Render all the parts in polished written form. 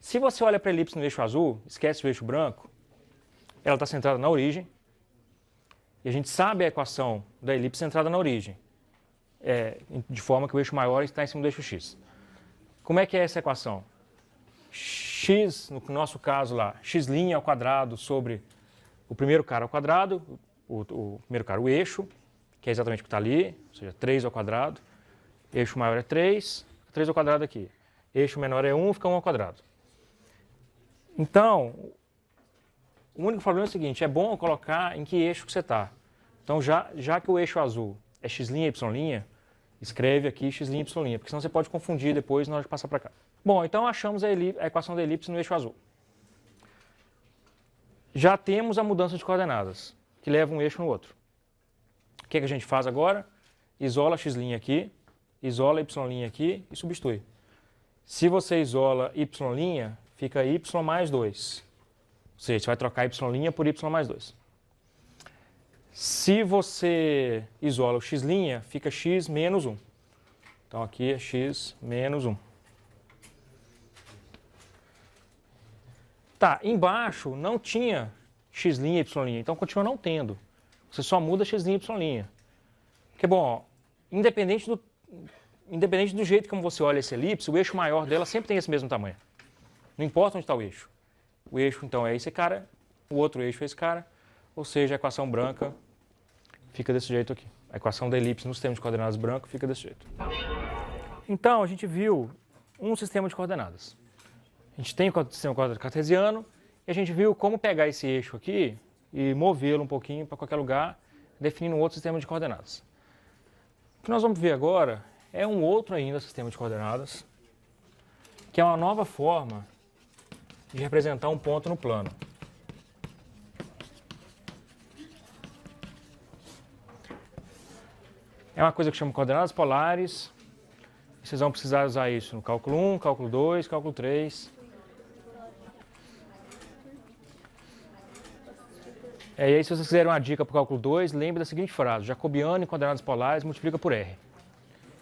Se você olha para a elipse no eixo azul, esquece o eixo branco, ela está centrada na origem, e a gente sabe a equação da elipse centrada na origem, de forma que o eixo maior está em cima do eixo x. Como é que é essa equação? X, no nosso caso lá, x' ao quadrado sobre o primeiro cara ao quadrado, o primeiro cara, o eixo, que é exatamente o que está ali, ou seja, 3 ao quadrado. Eixo maior é 3, 3 ao quadrado aqui. Eixo menor é 1, fica 1 ao quadrado. Então, o único problema é o seguinte, é bom colocar em que eixo que você está. Então, já que o eixo azul é x', y', escreve aqui x', y', porque senão você pode confundir depois na hora de passar para cá. Bom, então achamos a equação da elipse no eixo azul. Já temos a mudança de coordenadas, que leva um eixo no outro. O que a gente faz agora? Isola x' aqui, isola y' aqui e substitui. Se você isola y', fica y mais 2. Ou seja, você vai trocar y' por y mais 2. Se você isola o x', fica x menos 1. Então aqui é x menos 1. Tá, embaixo não tinha x', y', então continua não tendo. Você só muda x', y'. Porque, bom, independente do jeito como você olha essa elipse, o eixo maior dela sempre tem esse mesmo tamanho. Não importa onde está o eixo. O eixo, então, é esse cara, o outro eixo é esse cara, ou seja, a equação branca fica desse jeito aqui. A equação da elipse no sistema de coordenadas branco fica desse jeito. Então, a gente viu um sistema de coordenadas. A gente tem o sistema de coordenadas cartesiano e a gente viu como pegar esse eixo aqui e movê-lo um pouquinho para qualquer lugar, definindo um outro sistema de coordenadas. O que nós vamos ver agora é um outro ainda sistema de coordenadas, que é uma nova forma de representar um ponto no plano. É uma coisa que chama coordenadas polares. Vocês vão precisar usar isso no cálculo 1, cálculo 2, cálculo 3. E aí, se vocês quiserem uma dica para o cálculo 2, lembre da seguinte frase: jacobiano em coordenadas polares multiplica por R.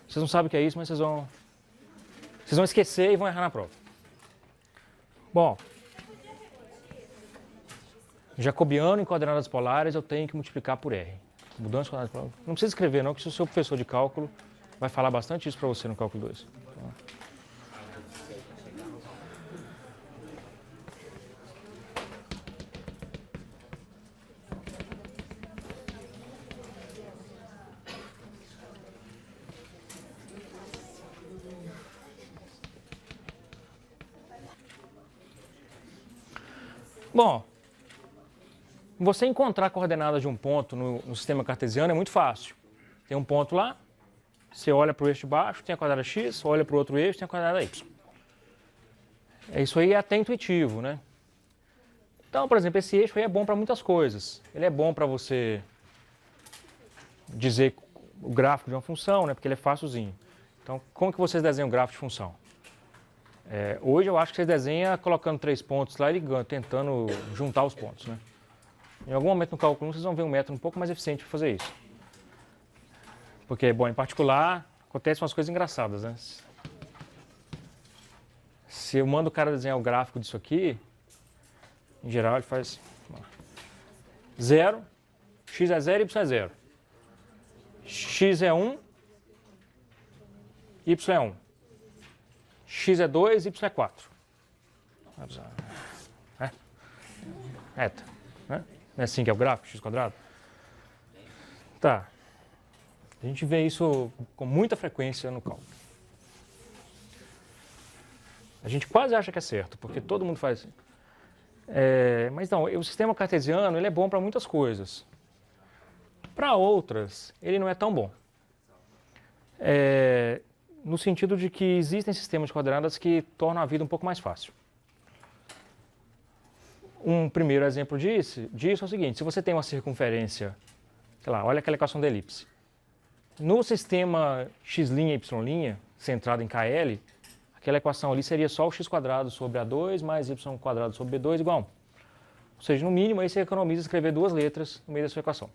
Vocês não sabem o que é isso, mas vocês vão esquecer e vão errar na prova. Bom, jacobiano em coordenadas polares eu tenho que multiplicar por R. Mudança de coordenadas polares. Não precisa escrever não, que o seu professor de cálculo vai falar bastante isso para você no cálculo 2. Bom, você encontrar coordenadas de um ponto no sistema cartesiano é muito fácil. Tem um ponto lá, você olha para o eixo de baixo, tem a coordenada x, olha para o outro eixo, tem a coordenada y. Isso aí é até intuitivo, né? Então, por exemplo, esse eixo aí é bom para muitas coisas. Ele é bom para você dizer o gráfico de uma função, né? Porque ele é facilzinho. Então, como que vocês desenham o gráfico de função? Hoje eu acho que vocês desenham colocando 3 pontos lá e tentando juntar os pontos, né? Em algum momento no cálculo 1 vocês vão ver um método um pouco mais eficiente para fazer isso. Porque, bom, em particular, acontecem umas coisas engraçadas, né? Se eu mando o cara desenhar o gráfico disso aqui, em geral ele faz 0, x é 0, y é 0. X é 1, y é 1. X é 2, y é 4. Reta. Né? Não é assim que é o gráfico, x quadrado? Tá. A gente vê isso com muita frequência no cálculo. A gente quase acha que é certo, porque todo mundo faz assim. Mas não, o sistema cartesiano ele é bom para muitas coisas. Para outras, ele não é tão bom. No sentido de que existem sistemas de coordenadas que tornam a vida um pouco mais fácil. Um primeiro exemplo disso é o seguinte: se você tem uma circunferência, sei lá, olha aquela equação da elipse. No sistema x', y', centrado em KL, aquela equação ali seria só o x² sobre A2 mais y² sobre B2 igual a 1. Ou seja, no mínimo, aí você economiza escrever 2 letras no meio da sua equação.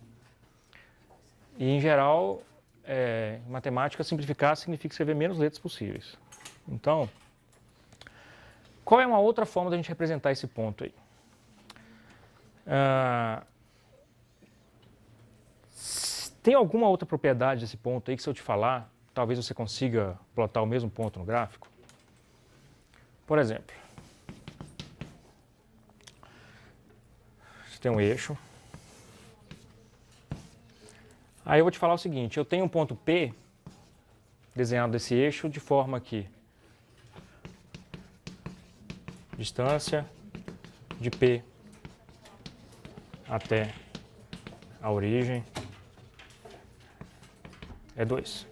E, em geral, em matemática, simplificar significa escrever menos letras possíveis. Então, Qual é uma outra forma da gente representar esse ponto aí? Tem alguma outra propriedade desse ponto aí que, se eu te falar, talvez você consiga plotar o mesmo ponto no gráfico? Por exemplo, você tem um eixo. Aí eu vou te falar o seguinte, eu tenho um ponto P desenhado desse eixo de forma que distância de P até a origem é 2.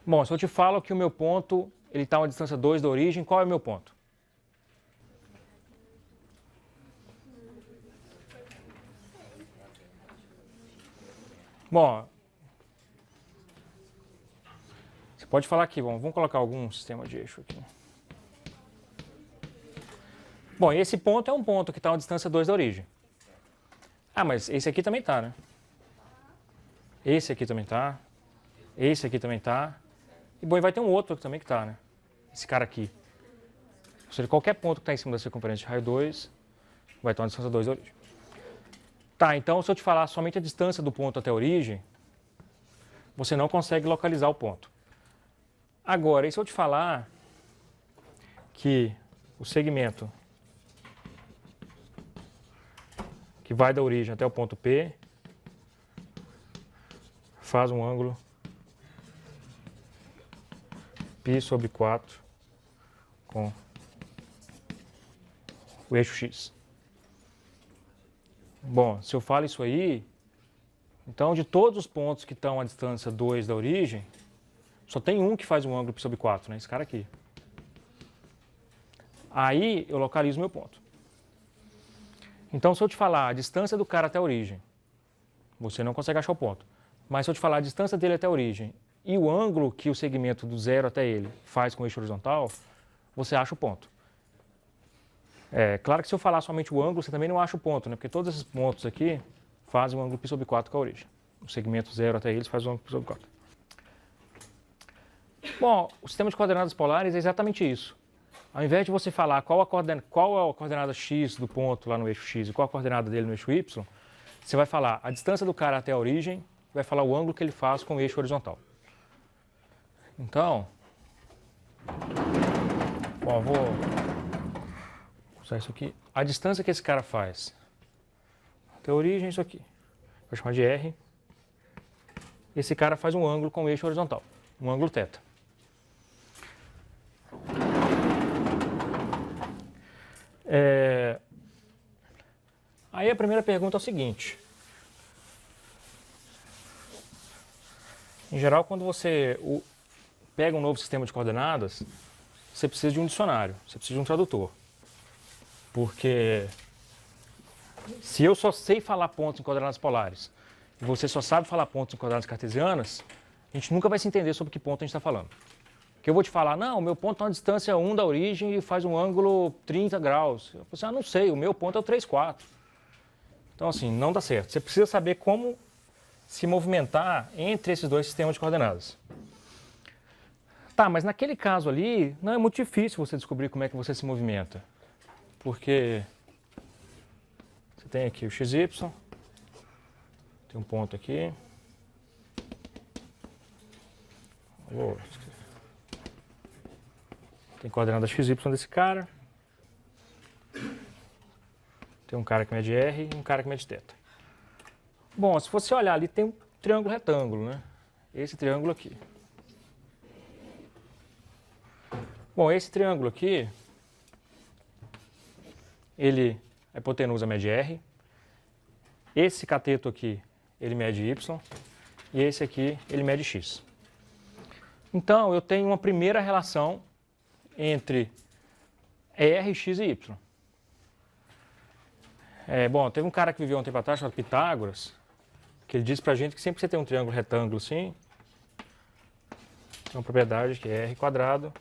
Bom, se eu te falo que o meu ponto ele está a uma distância 2 da origem, qual é o meu ponto? Bom, você pode falar aqui, bom, vamos colocar algum sistema de eixo aqui. Bom, esse ponto é um ponto que está a uma distância 2 da origem. Ah, mas esse aqui também está, né? Esse aqui também está. Esse aqui também está. E, bom, e vai ter um outro também que está, né? Esse cara aqui. Ou seja, qualquer ponto que está em cima da circunferência de raio 2 vai estar a uma distância 2 da origem. Tá, então se eu te falar somente a distância do ponto até a origem, você não consegue localizar o ponto. Agora, e se eu te falar que o segmento que vai da origem até o ponto P faz um ângulo π/4 com o eixo x. Bom, se eu falo isso aí, então de todos os pontos que estão à distância 2 da origem, só tem um que faz um ângulo π/4, né? Esse cara aqui. Aí eu localizo meu ponto. Então, se eu te falar a distância do cara até a origem, você não consegue achar o ponto. Mas se eu te falar a distância dele até a origem e o ângulo que o segmento do zero até ele faz com o eixo horizontal, você acha o ponto. É claro que se eu falar somente o ângulo, você também não acha o ponto, né? Porque todos esses pontos aqui fazem um ângulo π/4 com a origem. O segmento zero até eles faz um ângulo π/4. Bom, o sistema de coordenadas polares é exatamente isso. Ao invés de você falar qual é a coordenada x do ponto lá no eixo x e qual a coordenada dele no eixo y, você vai falar a distância do cara até a origem, vai falar o ângulo que ele faz com o eixo horizontal. Então, bom, vou usar isso aqui. A distância que esse cara faz até a origem é isso aqui. Vou chamar de R. Esse cara faz um ângulo com o eixo horizontal, um ângulo θ. Aí a primeira pergunta é o seguinte. Em geral, quando você pega um novo sistema de coordenadas, você precisa de um dicionário, você precisa de um tradutor. Porque se eu só sei falar pontos em coordenadas polares e você só sabe falar pontos em coordenadas cartesianas, a gente nunca vai se entender sobre que ponto a gente está falando. Que eu vou te falar, não, o meu ponto está a uma distância 1 da origem e faz um ângulo 30 graus. Eu falo assim, não sei, o meu ponto é o 3,4. Então, assim, não dá certo. Você precisa saber como se movimentar entre esses dois sistemas de coordenadas. Tá, mas naquele caso ali, não é muito difícil você descobrir como é que você se movimenta. Porque você tem aqui o XY, tem um ponto aqui. Tem coordenada XY desse cara. Tem um cara que mede R e um cara que mede θ. Bom, se você olhar ali, tem um triângulo retângulo, né? Esse triângulo aqui. Bom, esse triângulo aqui, a hipotenusa mede R. Esse cateto aqui, ele mede Y. E esse aqui, ele mede X. Então, eu tenho uma primeira relação entre R, X e Y. Bom, teve um cara que viveu um tempo atrás, chamado Pitágoras, que ele disse pra gente que sempre que você tem um triângulo retângulo assim, tem uma propriedade que é R²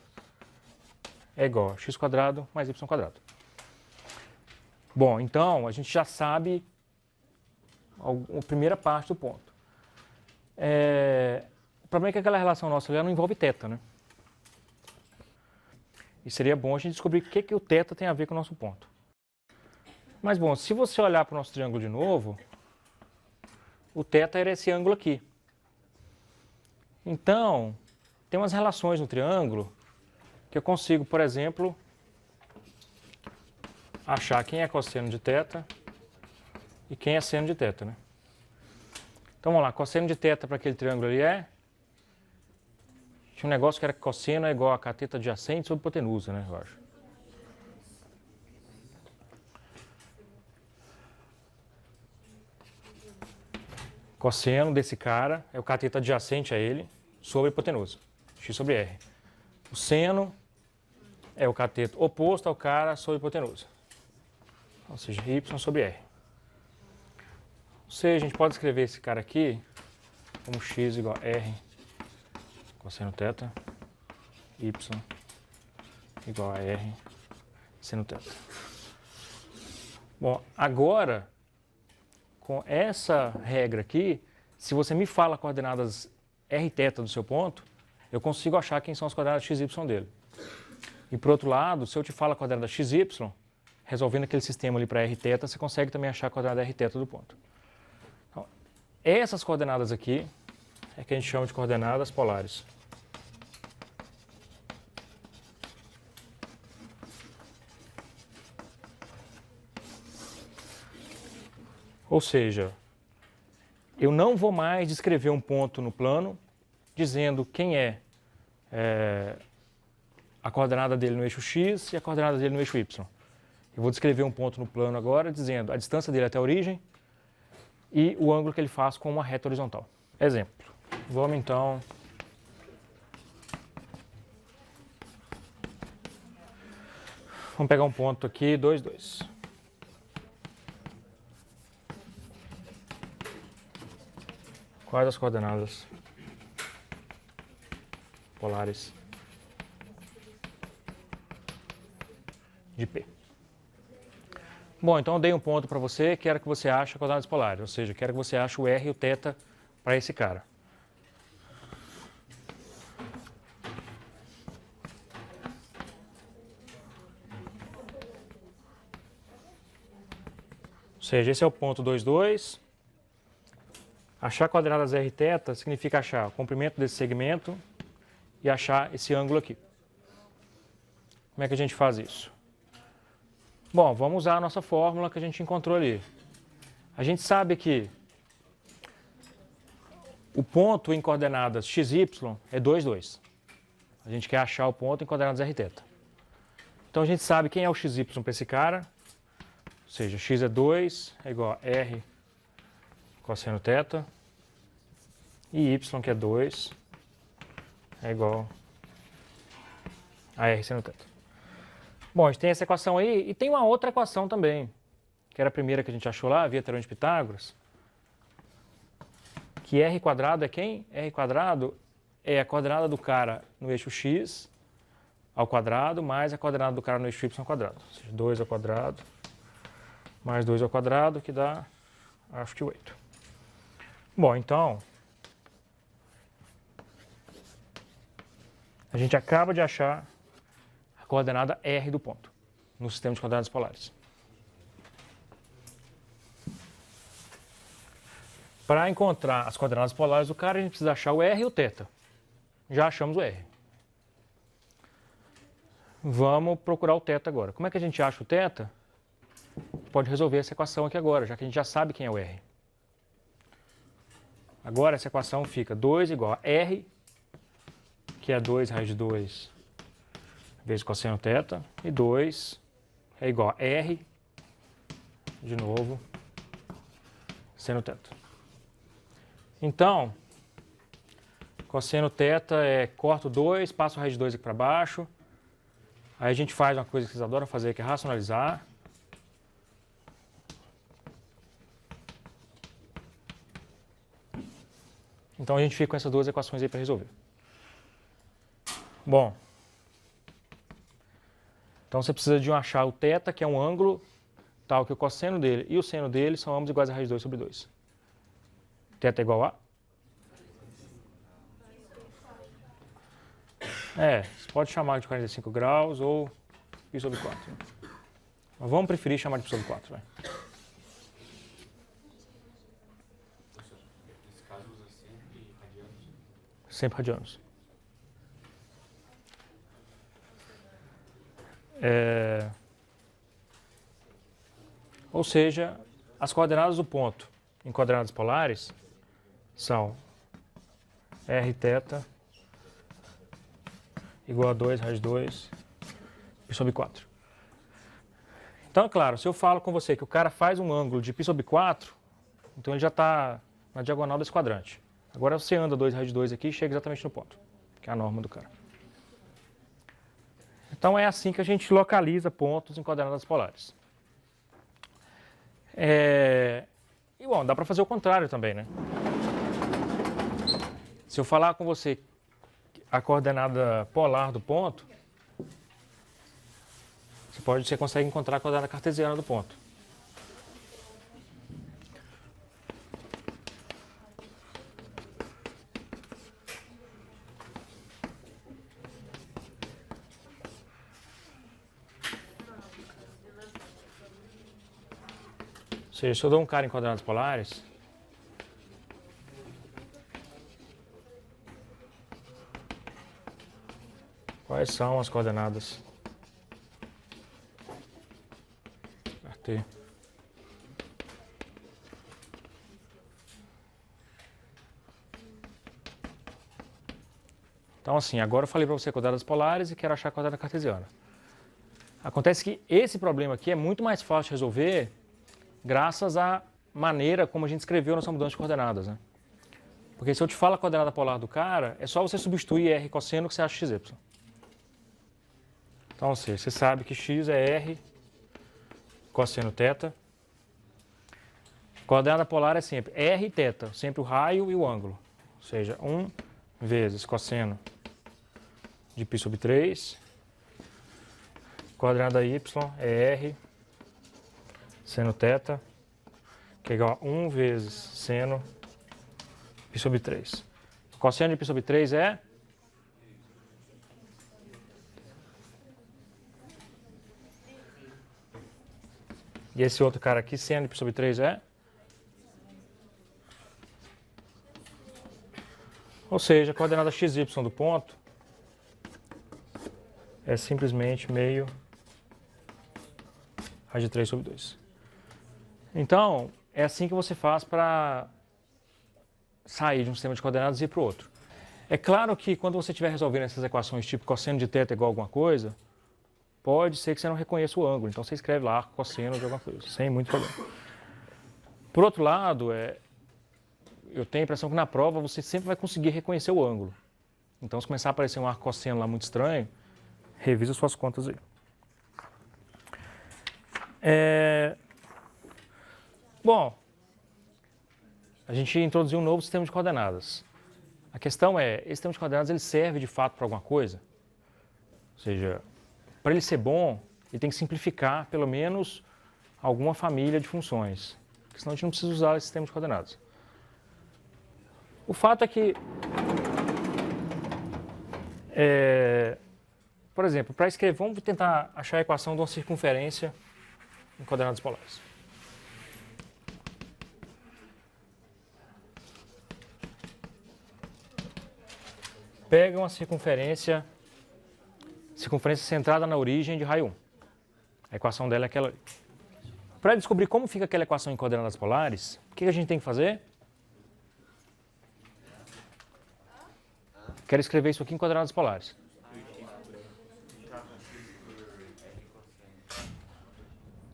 é igual a x² mais y². Bom, então a gente já sabe a primeira parte do ponto. O problema é que aquela relação nossa ali não envolve θ, né? E seria bom a gente descobrir o que o θ tem a ver com o nosso ponto. Mas, bom, se você olhar para o nosso triângulo de novo, o θ era esse ângulo aqui. Então, tem umas relações no triângulo que eu consigo, por exemplo, achar quem é cosseno de θ e quem é seno de θ, né? Então, vamos lá, cosseno de θ para aquele triângulo ali tinha um negócio que era que cosseno é igual a cateto adjacente sobre hipotenusa, né, eu acho. Cosseno desse cara é o cateto adjacente a ele sobre a hipotenusa, x sobre r. O seno é o cateto oposto ao cara sobre a hipotenusa, ou seja, y sobre r. Ou seja, a gente pode escrever esse cara aqui como x igual a r cosseno θ, y igual a r seno θ. Bom, agora, com essa regra aqui, se você me fala coordenadas r θ do seu ponto, eu consigo achar quem são as coordenadas x, y dele. E por outro lado, se eu te falo a coordenada x, y, resolvendo aquele sistema ali para r θ, você consegue também achar a coordenada r θ do ponto. Então, essas coordenadas aqui é que a gente chama de coordenadas polares. Ou seja, eu não vou mais descrever um ponto no plano dizendo quem é a coordenada dele no eixo x e a coordenada dele no eixo y. Eu vou descrever um ponto no plano agora dizendo a distância dele até a origem e o ângulo que ele faz com uma reta horizontal. Exemplo. Vamos então pegar um ponto aqui, 2, 2. Quais as coordenadas polares de P? Bom, então eu dei um ponto para você, quero que você ache as coordenadas polares, ou seja, quero que você ache o R e o θ para esse cara. Ou seja, esse é o ponto 2, 2. Achar coordenadas r e θ significa achar o comprimento desse segmento e achar esse ângulo aqui. Como é que a gente faz isso? Bom, vamos usar a nossa fórmula que a gente encontrou ali. A gente sabe que o ponto em coordenadas x, y é 2, 2. A gente quer achar o ponto em coordenadas r e θ. Então a gente sabe quem é o x, y para esse cara. Ou seja, x é 2, é igual a r cosseno θ, e y, que é 2, é igual a r seno θ. Bom, a gente tem essa equação aí, e tem uma outra equação também, que era a primeira que a gente achou lá, via teorema de Pitágoras, que r quadrado é quem? R quadrado é a coordenada do cara no eixo x ao quadrado, mais a coordenada do cara no eixo y ao quadrado. Ou seja, 2 ao quadrado, mais 2 ao quadrado, que dá, acho que 8. Bom, então, a gente acaba de achar a coordenada R do ponto, no sistema de coordenadas polares. Para encontrar as coordenadas polares do cara, a gente precisa achar o R e o θ. Já achamos o R. Vamos procurar o θ agora. Como é que a gente acha o θ? Pode resolver essa equação aqui agora, já que a gente já sabe quem é o R. Agora essa equação fica 2 igual a R, que é 2 raiz de 2 vezes cosseno θ, e 2 é igual a R, de novo, seno θ. Então, cosseno θ é corto 2, passo raiz de 2 aqui para baixo. Aí a gente faz uma coisa que vocês adoram fazer, que é racionalizar. Então a gente fica com essas duas equações aí para resolver. Bom, então você precisa de achar o θ, que é um ângulo tal que o cosseno dele e o seno dele são ambos iguais a raiz de 2 sobre 2. θ é igual a? Você pode chamar de 45 graus ou π sobre 4. Mas vamos preferir chamar de π sobre 4, vai. Nesse caso usa sempre radianos? Sempre radianos. Ou seja, as coordenadas do ponto em coordenadas polares são r θ igual a 2 raiz 2 π sobre 4. Então, é claro, se eu falo com você que o cara faz um ângulo de π sobre 4, então ele já está na diagonal desse quadrante. Agora você anda 2 raiz 2 aqui e chega exatamente no ponto, que é a norma do cara. Então é assim que a gente localiza pontos em coordenadas polares. E bom, dá para fazer o contrário também, né? Se eu falar com você a coordenada polar do ponto, você consegue encontrar a coordenada cartesiana do ponto. Ou seja, se eu dou um cara em coordenadas polares, quais são as coordenadas? T. Então, assim, agora eu falei para você coordenadas polares e quero achar a coordenada cartesiana. Acontece que esse problema aqui é muito mais fácil de resolver graças à maneira como a gente escreveu nossa mudança de coordenadas, né? Porque se eu te falo a coordenada polar do cara, é só você substituir r cosseno que você acha xy. Então, você sabe que x é r cosseno θ. Coordenada polar é sempre r e θ, sempre o raio e o ângulo. Ou seja, 1 vezes cosseno de π sobre 3. Coordenada y é r seno θ, que é igual a 1 vezes seno π sobre 3. Cosseno de π sobre 3 é? E esse outro cara aqui, seno de π sobre 3 é? Ou seja, a coordenada xy do ponto é simplesmente meio raiz de 3 sobre 2. Então, é assim que você faz para sair de um sistema de coordenadas e ir para o outro. É claro que quando você estiver resolvendo essas equações tipo cosseno de θ igual a alguma coisa, pode ser que você não reconheça o ângulo. Então você escreve lá cosseno de alguma coisa, sem muito problema. Por outro lado, eu tenho a impressão que na prova você sempre vai conseguir reconhecer o ângulo. Então, se começar a aparecer um arco cosseno lá muito estranho, revisa suas contas aí. Bom, a gente introduziu um novo sistema de coordenadas. A questão é, esse sistema de coordenadas ele serve de fato para alguma coisa? Ou seja, para ele ser bom, ele tem que simplificar pelo menos alguma família de funções. Porque senão a gente não precisa usar esse sistema de coordenadas. O fato é que, por exemplo, para escrever, vamos tentar achar a equação de uma circunferência em coordenadas polares. Pega uma circunferência centrada na origem de raio 1. A equação dela é aquela ali. Para descobrir como fica aquela equação em coordenadas polares, o que a gente tem que fazer? Quero escrever isso aqui em coordenadas polares.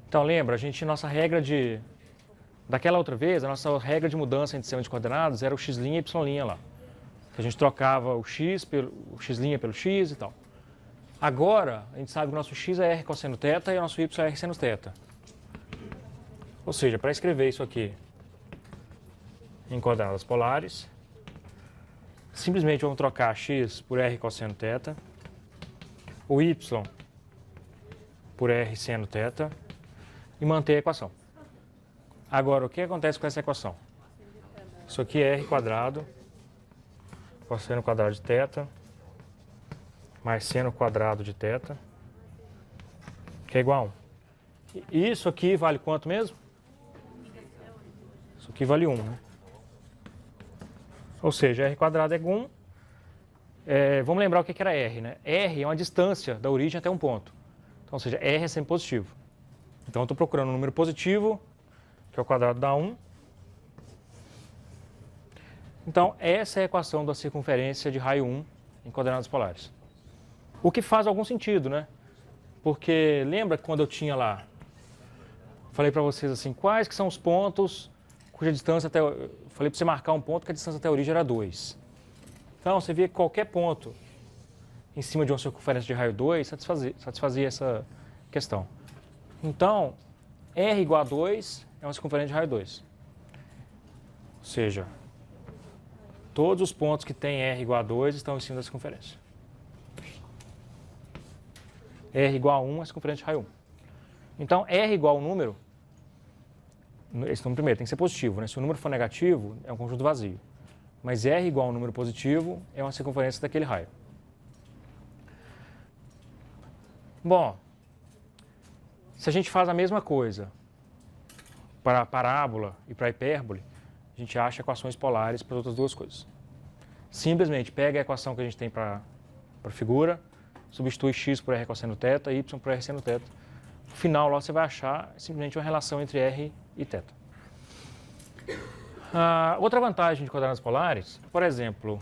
Então lembra, nossa regra daquela outra vez, a nossa regra de mudança entre sistema de coordenadas era o x' e y' lá. Que a gente trocava o x' pelo x e tal. Agora, a gente sabe que o nosso x é r cosseno θ e o nosso y é r seno θ. Ou seja, para escrever isso aqui em coordenadas polares, simplesmente vamos trocar x por r cosseno θ, o y por r seno θ e manter a equação. Agora, o que acontece com essa equação? Isso aqui é r quadrado, cosseno quadrado de θ, mais seno quadrado de θ, que é igual a 1. E isso aqui vale quanto mesmo? Isso aqui vale 1, né? Ou seja, r quadrado é igual a 1. Vamos lembrar o que era r, né? R é uma distância da origem até um ponto. Então, ou seja, r é sempre positivo. Então, eu estou procurando um número positivo, que é o quadrado da 1. Então, essa é a equação da circunferência de raio 1 em coordenadas polares. O que faz algum sentido, né? Porque lembra quando eu tinha lá, falei para vocês assim, quais que são os pontos cuja distância até... Falei para você marcar um ponto que a distância até a origem era 2. Então, você via que qualquer ponto em cima de uma circunferência de raio 2 satisfazia essa questão. Então, R igual a 2 é uma circunferência de raio 2. Ou seja, todos os pontos que têm R igual a 2 estão em cima da circunferência. R igual a 1 é a circunferência de raio 1. Então, R igual ao número, esse número primeiro tem que ser positivo, né? Se o número for negativo, é um conjunto vazio. Mas R igual a um número positivo é uma circunferência daquele raio. Bom, se a gente faz a mesma coisa para a parábola e para a hipérbole, a gente acha equações polares para as outras duas coisas. Simplesmente pega a equação que a gente tem para a figura, substitui x por r cosseno θ, y por r seno θ. No final, lá você vai achar simplesmente uma relação entre r e θ. Outra vantagem de coordenadas polares, por exemplo,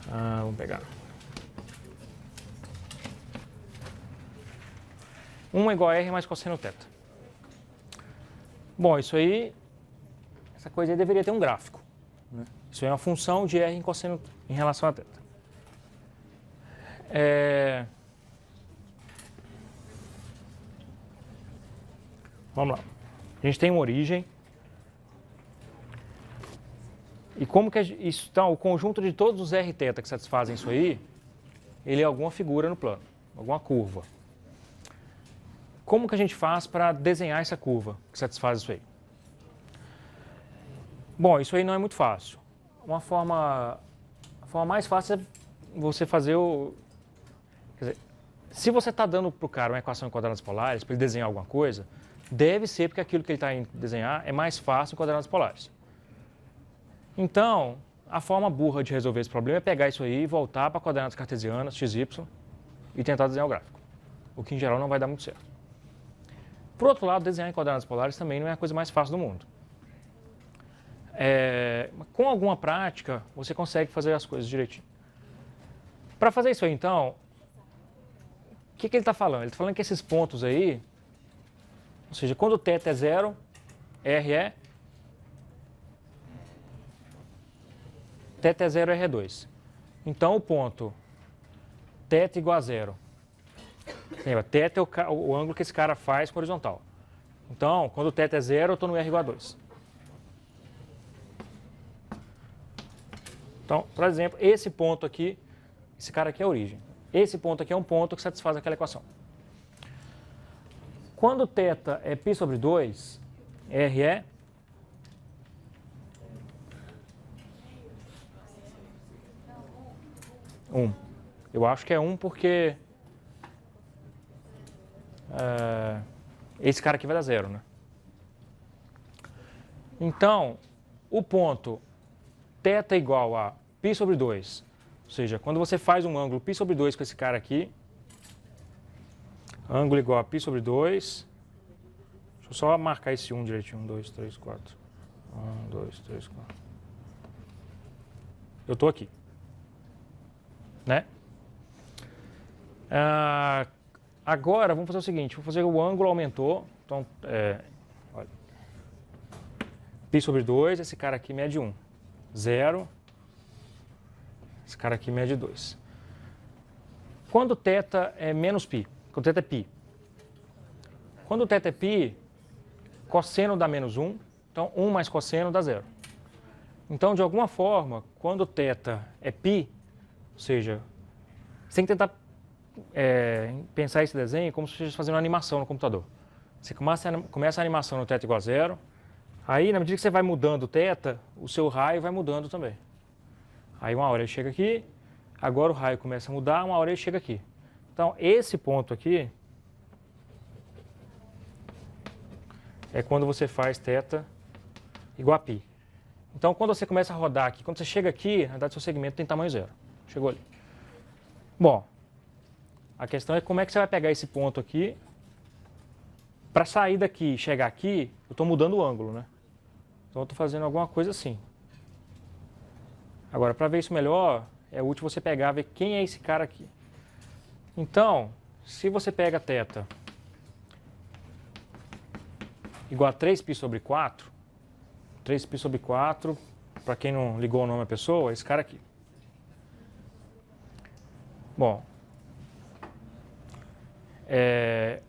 vamos pegar. 1 é igual a r mais cosseno θ. Bom, isso aí, essa coisa aí deveria ter um gráfico, né? Isso aí é uma função de r em cosseno em relação a θ. Vamos lá. A gente tem uma origem. E como que isso, então, o conjunto de todos os r θ que satisfazem isso aí, ele é alguma figura no plano, alguma curva. Como que a gente faz para desenhar essa curva que satisfaz isso aí? Bom, isso aí não é muito fácil. A forma mais fácil é você fazer o... Quer dizer, se você está dando para o cara uma equação em coordenadas polares, para ele desenhar alguma coisa, deve ser porque aquilo que ele está indo desenhar é mais fácil em coordenadas polares. Então, a forma burra de resolver esse problema é pegar isso aí e voltar para coordenadas cartesianas, x, y, e tentar desenhar o gráfico. O que, em geral, não vai dar muito certo. Por outro lado, desenhar em coordenadas polares também não é a coisa mais fácil do mundo. Com alguma prática, você consegue fazer as coisas direitinho. Para fazer isso aí, então, o que ele está falando? Ele está falando que esses pontos aí, ou seja, quando θ é 0, R é... θ é 0, R é 2. Então, o ponto θ igual a 0. Lembra, θ é o ângulo que esse cara faz com horizontal. Então, quando θ é 0, eu estou no R igual a 2. Então, por exemplo, esse ponto aqui, esse cara aqui é a origem. Esse ponto aqui é um ponto que satisfaz aquela equação. Quando θ é π sobre 2, R é... Eu acho que é 1 porque esse cara aqui vai dar 0, né? Então, o ponto θ igual a π sobre 2, ou seja, quando você faz um ângulo π sobre 2 com esse cara aqui, ângulo igual a π sobre 2, deixa eu só marcar esse 1 direitinho, 1, 2, 3, 4, 1, 2, 3, 4, eu estou aqui, né? Agora, vamos fazer o seguinte, vou fazer o ângulo aumentou, então, olha, π sobre 2, esse cara aqui mede 1, 0, esse cara aqui mede 2. Quando θ é menos π, quando θ é π, quando θ é π, cosseno dá menos 1, então 1 mais cosseno dá 0. Então, de alguma forma, quando θ é π, ou seja, você tem que tentar pensar esse desenho como se você estivesse fazendo uma animação no computador. Você começa a animação no θ igual a 0, Aí, na medida que você vai mudando o θ, o seu raio vai mudando também. Aí uma hora ele chega aqui, agora o raio começa a mudar, uma hora ele chega aqui. Então, esse ponto aqui é quando você faz θ igual a π. Então, quando você começa a rodar aqui, quando você chega aqui, na verdade, seu segmento tem tamanho zero. Chegou ali. Bom, a questão é como é que você vai pegar esse ponto aqui. Para sair daqui e chegar aqui, eu estou mudando o ângulo, né? Então, eu estou fazendo alguma coisa assim. Agora, para ver isso melhor, é útil você pegar e ver quem é esse cara aqui. Então, se você pega θ igual a 3π sobre 4, 3π sobre 4, para quem não ligou o nome à pessoa, é esse cara aqui. Bom,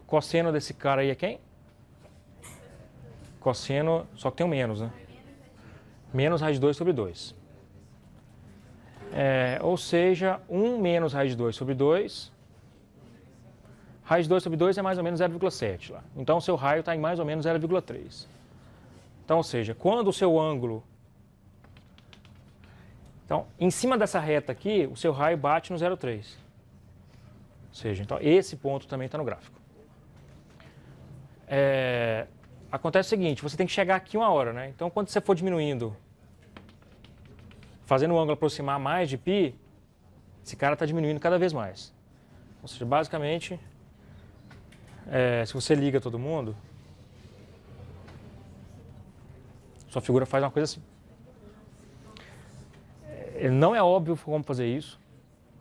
cosseno desse cara aí é quem? Cosseno, só que tem um menos, né? Menos raiz de 2 sobre 2. Ou seja, 1 menos raiz de 2 sobre 2. Raiz de 2 sobre 2 é mais ou menos 0,7 lá. Então, o seu raio está em mais ou menos 0,3. Então, ou seja, quando o seu ângulo... Então, em cima dessa reta aqui, o seu raio bate no 0,3. Ou seja, então, esse ponto também está no gráfico. Acontece o seguinte, você tem que chegar aqui uma hora, né? Então, quando você for diminuindo, fazendo o ângulo aproximar mais de π, esse cara está diminuindo cada vez mais. Ou seja, basicamente, se você liga todo mundo, sua figura faz uma coisa assim. Não é óbvio como fazer isso.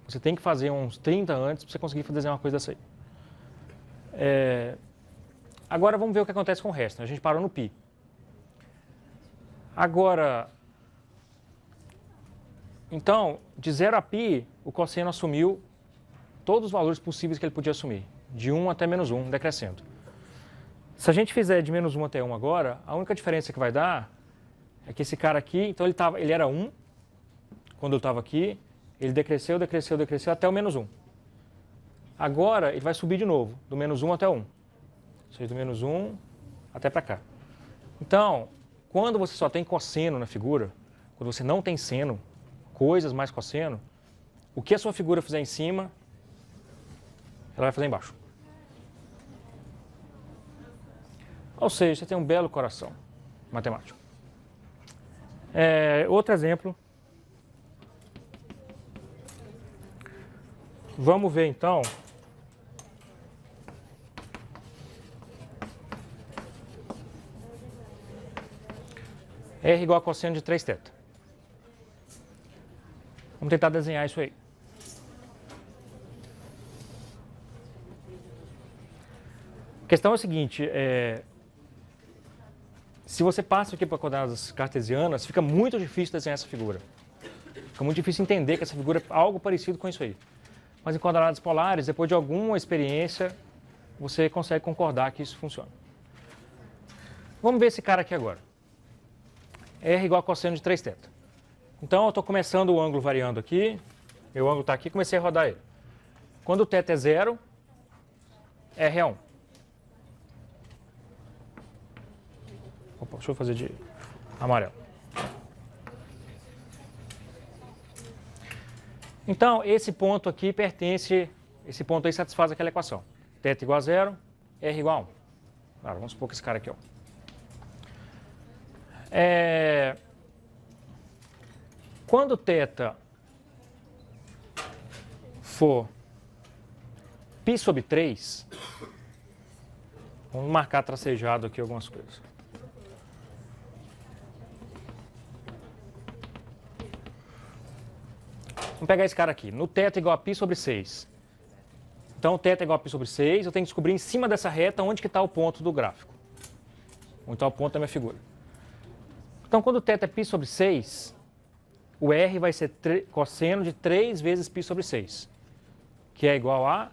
Você tem que fazer uns 30 antes para você conseguir desenhar uma coisa dessa aí. Agora vamos ver o que acontece com o resto, né? A gente parou no π. Agora, então, de 0 a π, o cosseno assumiu todos os valores possíveis que ele podia assumir. De 1 até menos 1, decrescendo. Se a gente fizer de menos 1 até 1 agora, a única diferença que vai dar é que esse cara aqui, então ele era 1, quando eu estava aqui, ele decresceu, decresceu, decresceu até o menos 1. Agora ele vai subir de novo, do menos 1 até 1. Ou seja, do menos 1 até para cá. Então, quando você só tem cosseno na figura, quando você não tem seno, coisas mais cosseno, o que a sua figura fizer em cima, ela vai fazer embaixo. Ou seja, você tem um belo coração matemático. Outro exemplo. Vamos ver então R igual a cosseno de 3θ. Vamos tentar desenhar isso aí. A questão é a seguinte, se você passa aqui para coordenadas cartesianas, fica muito difícil desenhar essa figura. Fica muito difícil entender que essa figura é algo parecido com isso aí. Mas em coordenadas polares, depois de alguma experiência, você consegue concordar que isso funciona. Vamos ver esse cara aqui agora. R igual a cosseno de 3θ. Então, eu estou começando o ângulo variando aqui. Meu ângulo está aqui, comecei a rodar ele. Quando o θ é 0, R é 1. Opa, deixa eu fazer de amarelo. Então, esse ponto aqui esse ponto aí satisfaz aquela equação. θ igual a 0, R igual a 1. Claro, vamos supor que esse cara aqui, ó. Quando θ for π sobre 3, vamos marcar tracejado aqui algumas coisas. Vamos pegar esse cara aqui. No θ igual a π sobre 6. Então, o θ igual a π sobre 6, eu tenho que descobrir em cima dessa reta onde que está o ponto do gráfico. Onde está o ponto da minha figura. Então, quando o θ é π sobre 6, o R vai ser cosseno de 3 vezes π sobre 6. Que é igual a...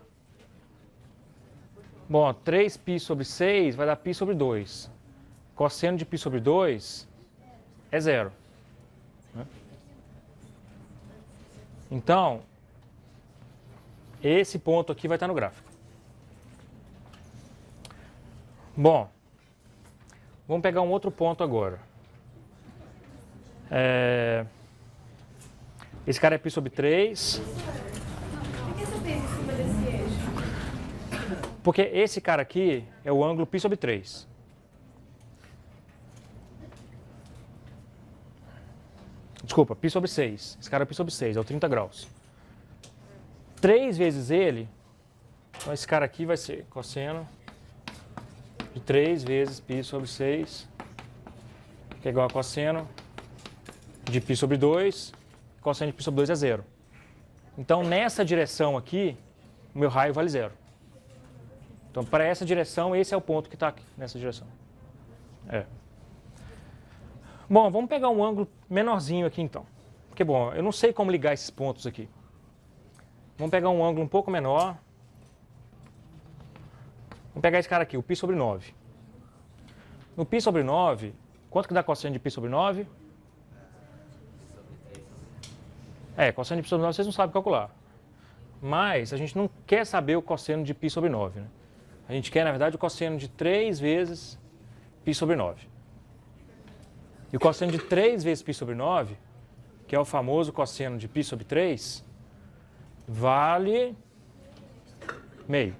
Bom, 3π sobre 6 vai dar π sobre 2. Cosseno de π sobre 2 é 0. Então, esse ponto aqui vai estar no gráfico. Bom, Vamos pegar um outro ponto agora. Esse cara é π sobre 3. Por que você fez em cima desse eixo? Porque esse cara aqui é o ângulo π sobre 3. Desculpa, π sobre 6. Esse cara é π sobre 6, é o 30 graus. 3 vezes ele, então esse cara aqui vai ser cosseno de 3 vezes π sobre 6, que é igual a cosseno de π sobre 2. Cosseno de π sobre 2 é 0. Então, nessa direção aqui, o meu raio vale 0. Então, para essa direção, esse é o ponto que está aqui, nessa direção. Bom, vamos pegar um ângulo menorzinho aqui, então. Porque, bom, eu não sei como ligar esses pontos aqui. Vamos pegar um ângulo um pouco menor. Vamos pegar esse cara aqui, o π sobre 9. No π sobre 9, quanto que dá cosseno de π sobre 9? Cosseno de π sobre 9 vocês não sabem calcular. Mas a gente não quer saber o cosseno de π sobre 9, né? A gente quer, na verdade, o cosseno de 3 vezes π sobre 9. E o cosseno de 3 vezes π sobre 9, que é o famoso cosseno de π sobre 3, vale meio.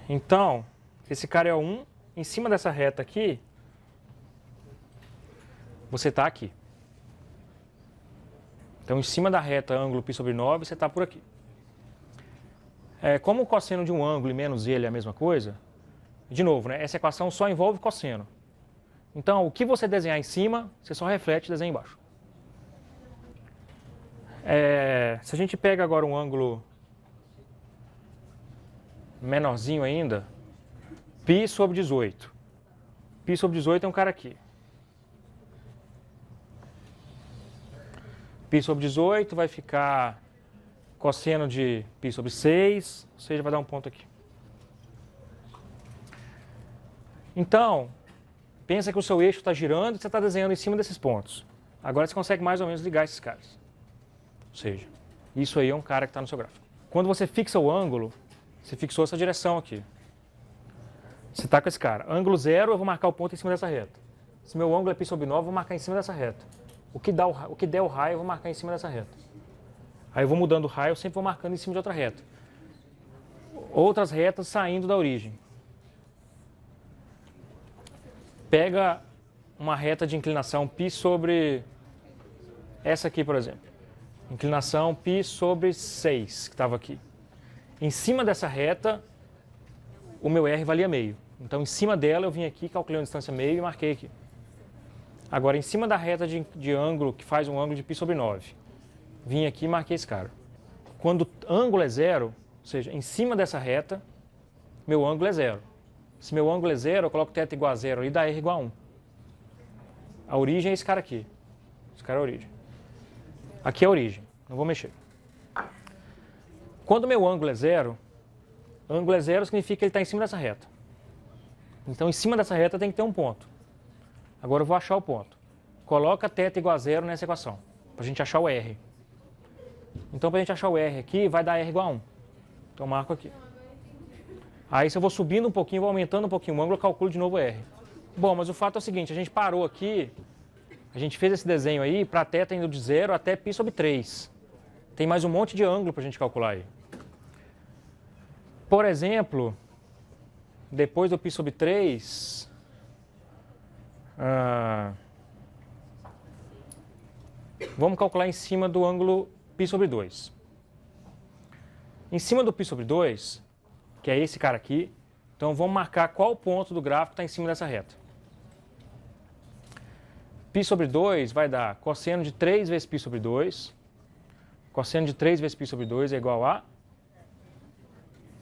Então, esse cara é 1. Em cima dessa reta aqui, você está aqui. Então, em cima da reta ângulo π sobre 9, você está por aqui. Como o cosseno de um ângulo e menos ele é a mesma coisa, de novo, né, essa equação só envolve cosseno. Então, o que você desenhar em cima, você só reflete e desenha embaixo. Se a gente pega agora um ângulo menorzinho ainda, π sobre 18. π sobre 18 é um cara aqui. π sobre 18 vai ficar cosseno de π sobre 6, ou seja, vai dar um ponto aqui. Então, pensa que o seu eixo está girando e você está desenhando em cima desses pontos. Agora você consegue mais ou menos ligar esses caras. Ou seja, isso aí é um cara que está no seu gráfico. Quando você fixa o ângulo, você fixou essa direção aqui. Você está com esse cara. Ângulo 0, eu vou marcar o ponto em cima dessa reta. Se meu ângulo é π sobre 9, eu vou marcar em cima dessa reta. O que der o raio, eu vou marcar em cima dessa reta. Aí eu vou mudando o raio, eu sempre vou marcando em cima de outra reta. Outras retas saindo da origem. Pega uma reta de inclinação π sobre essa aqui, por exemplo. Inclinação π sobre 6, que estava aqui. Em cima dessa reta, o meu R valia meio. Então, em cima dela, eu vim aqui, calculei uma distância meio e marquei aqui. Agora, em cima da reta de ângulo, que faz um ângulo de π sobre 9, vim aqui e marquei esse cara. Quando o ângulo é 0, ou seja, em cima dessa reta, meu ângulo é 0. Se meu ângulo é 0, eu coloco θ igual a 0 e dá R igual a 1. A origem é esse cara aqui. Esse cara é a origem. Aqui é a origem, não vou mexer. Quando meu ângulo é 0, ângulo é 0 significa que ele está em cima dessa reta. Então, em cima dessa reta tem que ter um ponto. Agora eu vou achar o ponto. Coloca θ igual a 0 nessa equação, para a gente achar o R. Então, para a gente achar o R aqui, vai dar R igual a 1. Então, eu marco aqui. Aí, se eu vou subindo um pouquinho, vou aumentando um pouquinho o ângulo, eu calculo de novo o R. Bom, mas o fato é o seguinte, a gente parou aqui, a gente fez esse desenho aí para θ indo de 0 até π sobre 3. Tem mais um monte de ângulo para a gente calcular aí. Por exemplo, depois do π sobre 3, vamos calcular em cima do ângulo π sobre 2. Em cima do π sobre 2, que é esse cara aqui, então vamos marcar qual ponto do gráfico está em cima dessa reta. π sobre 2 vai dar cosseno de 3 vezes π sobre 2. Cosseno de 3 vezes π sobre 2 é igual a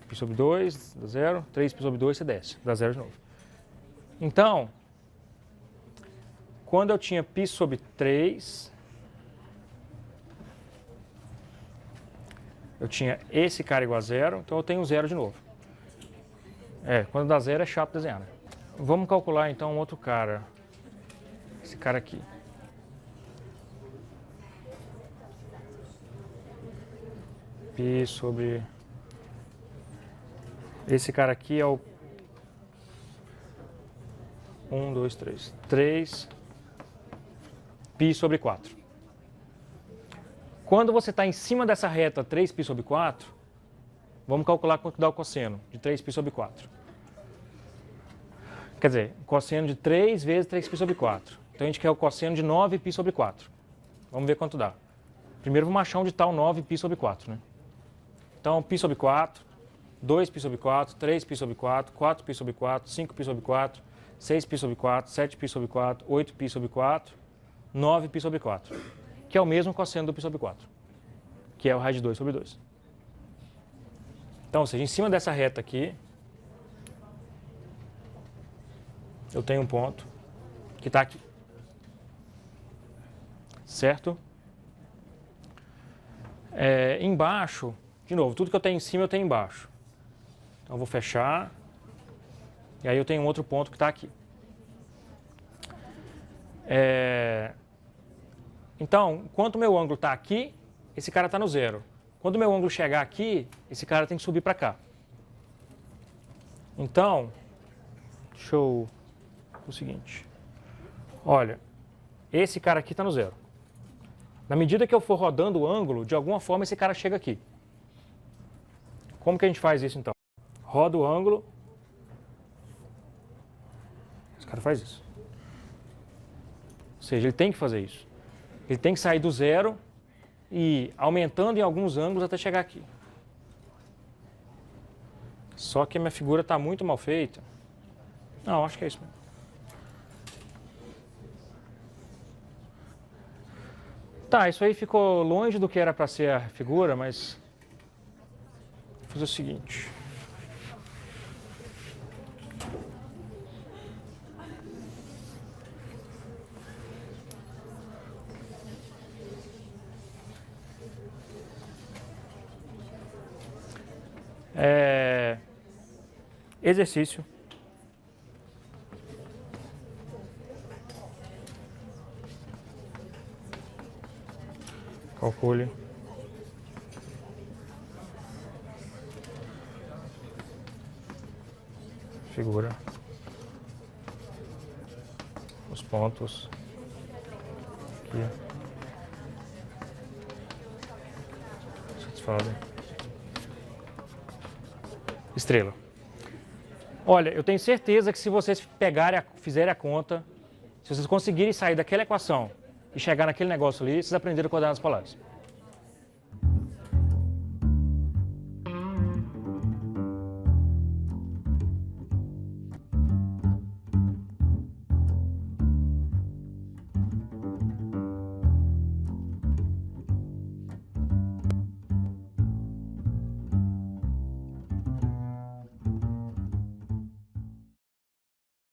π sobre 2, dá 0. 3π sobre 2, você desce, dá 0 de novo. Então, quando eu tinha π sobre 3, eu tinha esse cara igual a 0, então eu tenho 0 de novo. Quando dá 0 é chato desenhar, né? Vamos calcular então um outro cara. Esse cara aqui. π sobre Esse cara aqui é o 1, 2, 3. 3 π sobre 4. Quando você está em cima dessa reta 3π sobre 4, vamos calcular quanto dá o cosseno de 3π sobre 4. Quer dizer, cosseno de 3 vezes 3π sobre 4. Então a gente quer o cosseno de 9π sobre 4. Vamos ver quanto dá. Primeiro vamos achar onde está o 9π sobre 4, né? Então, π sobre 4, 2π sobre 4, 3π sobre 4, 4π sobre 4, 5π sobre 4, 6π sobre 4, 7π sobre 4, 8π sobre 4, 9π sobre 4, que é o mesmo cosseno do π sobre 4, que é o raiz de 2 sobre 2. Então, ou seja, em cima dessa reta aqui, eu tenho um ponto que está aqui, certo? Embaixo, de novo, tudo que eu tenho em cima eu tenho embaixo. Então, eu vou fechar, e aí eu tenho um outro ponto que está aqui. Então, enquanto o meu ângulo está aqui, esse cara está no zero. Quando o meu ângulo chegar aqui, esse cara tem que subir para cá. Então, deixa eu... o seguinte. Olha, esse cara aqui está no zero. Na medida que eu for rodando o ângulo, de alguma forma esse cara chega aqui. Como que a gente faz isso então? Roda o ângulo. Esse cara faz isso. Ou seja, ele tem que fazer isso. Ele tem que sair do zero e ir aumentando em alguns ângulos até chegar aqui. Só que a minha figura está muito mal feita. Não, acho que é isso mesmo. Tá, isso aí ficou longe do que era para ser a figura, mas vou fazer o seguinte. Exercício. Calcule. Figura. Os pontos. Aqui. Satisfazem. Estrela. Olha, eu tenho certeza que se vocês fizerem a conta, se vocês conseguirem sair daquela equação e chegar naquele negócio ali, vocês aprenderam coordenadas polares.